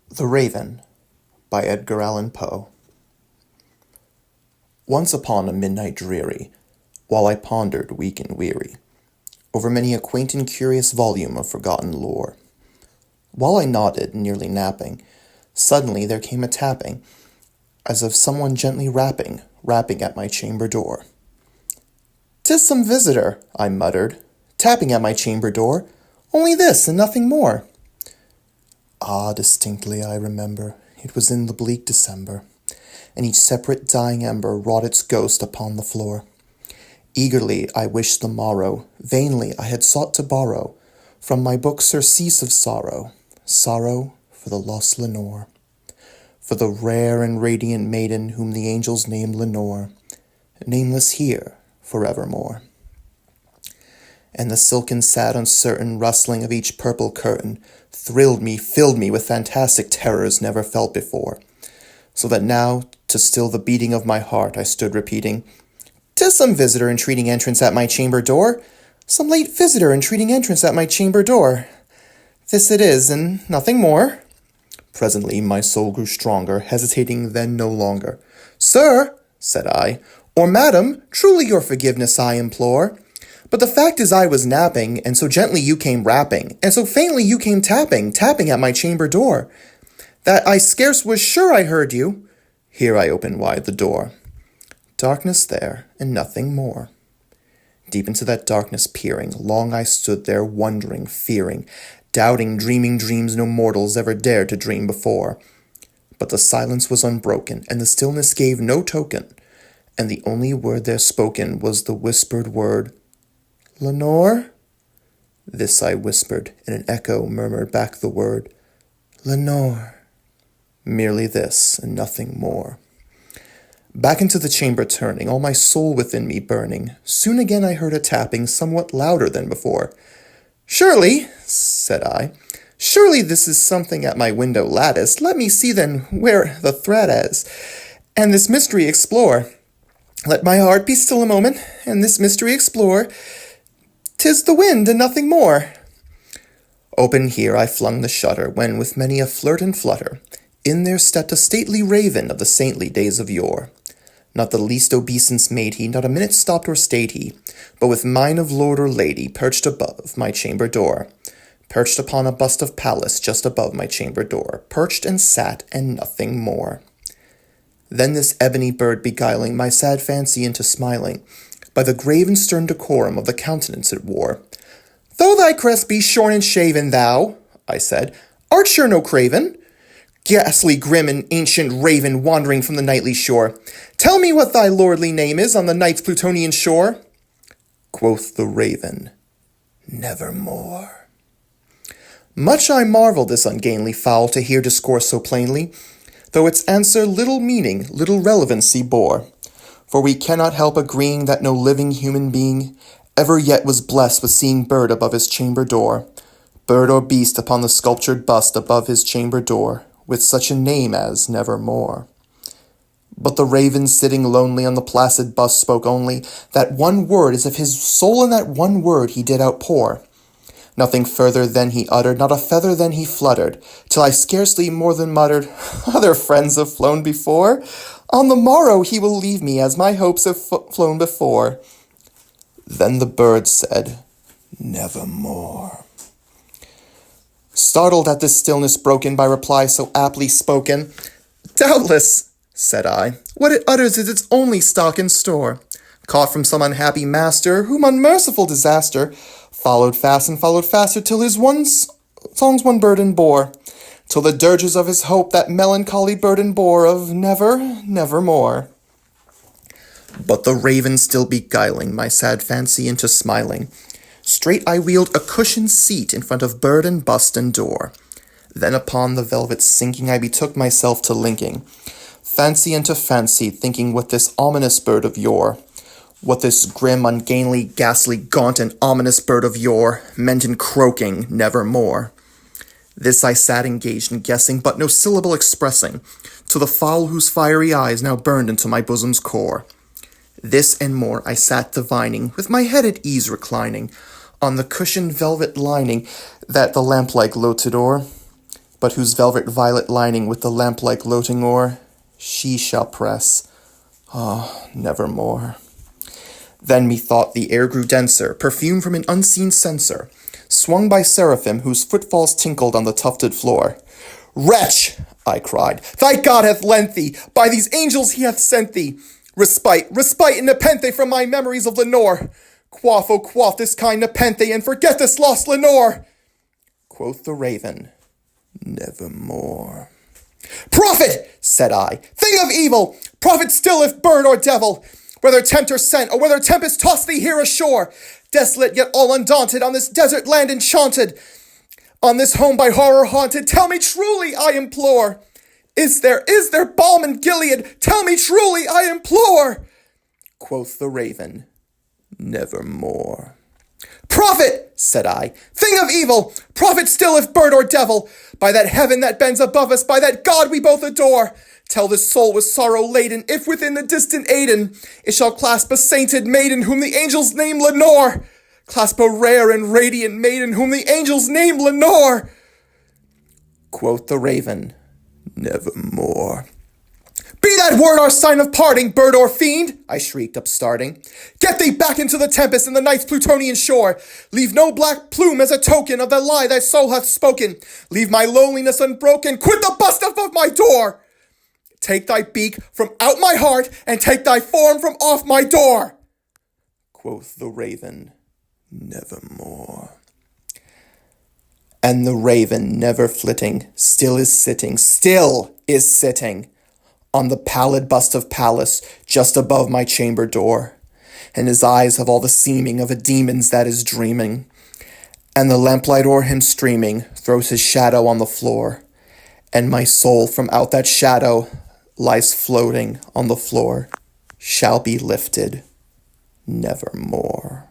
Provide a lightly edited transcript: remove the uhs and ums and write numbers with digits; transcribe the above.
The Raven by Edgar Allan Poe. Once upon a midnight dreary, while I pondered, weak and weary, over many a quaint and curious volume of forgotten lore, while I nodded, nearly napping, suddenly there came a tapping, as of someone gently rapping at my chamber door. "'Tis some visitor," I muttered, "tapping at my chamber door, only this and nothing more." Ah, distinctly I remember, it was in the bleak December, and each separate dying ember wrought its ghost upon the floor. Eagerly I wished the morrow, vainly I had sought to borrow from my book surcease of sorrow, sorrow for the lost Lenore, for the rare and radiant maiden whom the angels name Lenore, nameless here forevermore. And the silken, sad, uncertain rustling of each purple curtain thrilled me, filled me with fantastic terrors never felt before, so that now, to still the beating of my heart, I stood repeating, "'Tis some visitor entreating entrance at my chamber door, some late visitor entreating entrance at my chamber door. This it is, and nothing more." Presently my soul grew stronger, hesitating then no longer. "Sir," said I, "or madam, truly your forgiveness I implore. But the fact is I was napping, and so gently you came rapping, and so faintly you came tapping at my chamber door, that I scarce was sure I heard you." Here I opened wide the door. Darkness there, and nothing more. Deep into that darkness peering, long I stood there, wondering, fearing, doubting, dreaming dreams no mortals ever dared to dream before. But the silence was unbroken, and the stillness gave no token, and the only word there spoken was the whispered word, "Lenore?" This I whispered, and an echo murmured back the word, "Lenore." Merely this, and nothing more. Back into the chamber turning, all my soul within me burning, soon again I heard a tapping somewhat louder than before. "Surely," said I, "surely this is something at my window lattice. Let me see then where the thread is, and this mystery explore. Let my heart be still a moment, and this mystery explore. 'Tis the wind and nothing more." Open here I flung the shutter, when with many a flirt and flutter, in there stepped a stately raven of the saintly days of yore. Not the least obeisance made he, not a minute stopped or stayed he, but with mine of lord or lady perched above my chamber door, perched upon a bust of Pallas just above my chamber door, perched and sat, and nothing more. Then this ebony bird beguiling my sad fancy into smiling, by the grave and stern decorum of the countenance it wore. "Though thy crest be shorn and shaven, thou," I said, "art sure no craven? Ghastly, grim, and ancient raven wandering from the nightly shore, tell me what thy lordly name is on the night's Plutonian shore." Quoth the raven, "Nevermore." Much I marvelled this ungainly fowl to hear discourse so plainly, though its answer little meaning, little relevancy bore. For we cannot help agreeing that no living human being ever yet was blessed with seeing bird above his chamber door, bird or beast upon the sculptured bust above his chamber door, with such a name as Nevermore. But the raven sitting lonely on the placid bust spoke only that one word, as if his soul in that one word he did outpour. Nothing further then he uttered, not a feather then he fluttered, till I scarcely more than muttered, "Other friends have flown before. On the morrow he will leave me, as my hopes have flown before." Then the bird said, "Nevermore." Startled at this stillness broken by reply so aptly spoken, "Doubtless," said I, "what it utters is its only stock and store, caught from some unhappy master, whom unmerciful disaster followed fast and followed faster, till his song's one burden bore, till the dirges of his hope that melancholy burden bore of nevermore." But the raven still beguiling my sad fancy into smiling, straight I wheeled a cushioned seat in front of bird and bust and door. Then upon the velvet sinking I betook myself to linking fancy into fancy, thinking what this ominous bird of yore, what this grim, ungainly, ghastly, gaunt, and ominous bird of yore meant in croaking nevermore. This I sat engaged in guessing, but no syllable expressing, to the fowl whose fiery eyes now burned into my bosom's core. This and more I sat divining, with my head at ease reclining, on the cushioned velvet lining that the lamplight gloated o'er. but whose velvet violet lining with the lamp-like gloating o'er, she shall press, nevermore. Then methought the air grew denser, perfume from an unseen censer, swung by seraphim whose footfalls tinkled on the tufted floor. Wretch, I cried, thy God hath lent thee, by these angels he hath sent thee, respite, respite and nepenthe from my memories of Lenore. Quaff, oh quaff this kind nepenthe, and forget this lost Lenore. Quoth the raven, nevermore. Prophet, said I, thing of evil, prophet still if bird or devil, whether tempter sent, or whether tempest tossed thee here ashore, desolate yet all undaunted, on this desert land enchanted, on this home by horror haunted, tell me truly, I implore. Is there balm in Gilead? Tell me truly, I implore. Quoth the raven, nevermore. Prophet, said I, thing of evil, prophet still if bird or devil, by that heaven that bends above us, by that God we both adore, tell this soul with sorrow laden, if within the distant Aidenn it shall clasp a sainted maiden whom the angels name Lenore, clasp a rare and radiant maiden whom the angels name Lenore. Quoth the raven, nevermore. Be that word our sign of parting, bird or fiend, I shrieked, upstarting. Get thee back into the tempest and the night's Plutonian shore. Leave no black plume as a token of the lie thy soul hath spoken. Leave my loneliness unbroken. Quit the bust off of my door. Take thy beak from out my heart, and take thy form from off my door. Quoth the raven, nevermore. And the raven, never flitting, still is sitting, on the pallid bust of Pallas, just above my chamber door. And his eyes have all the seeming of a demon's that is dreaming. And the lamplight o'er him streaming throws his shadow on the floor. And my soul from out that shadow lies floating on the floor, shall be lifted nevermore.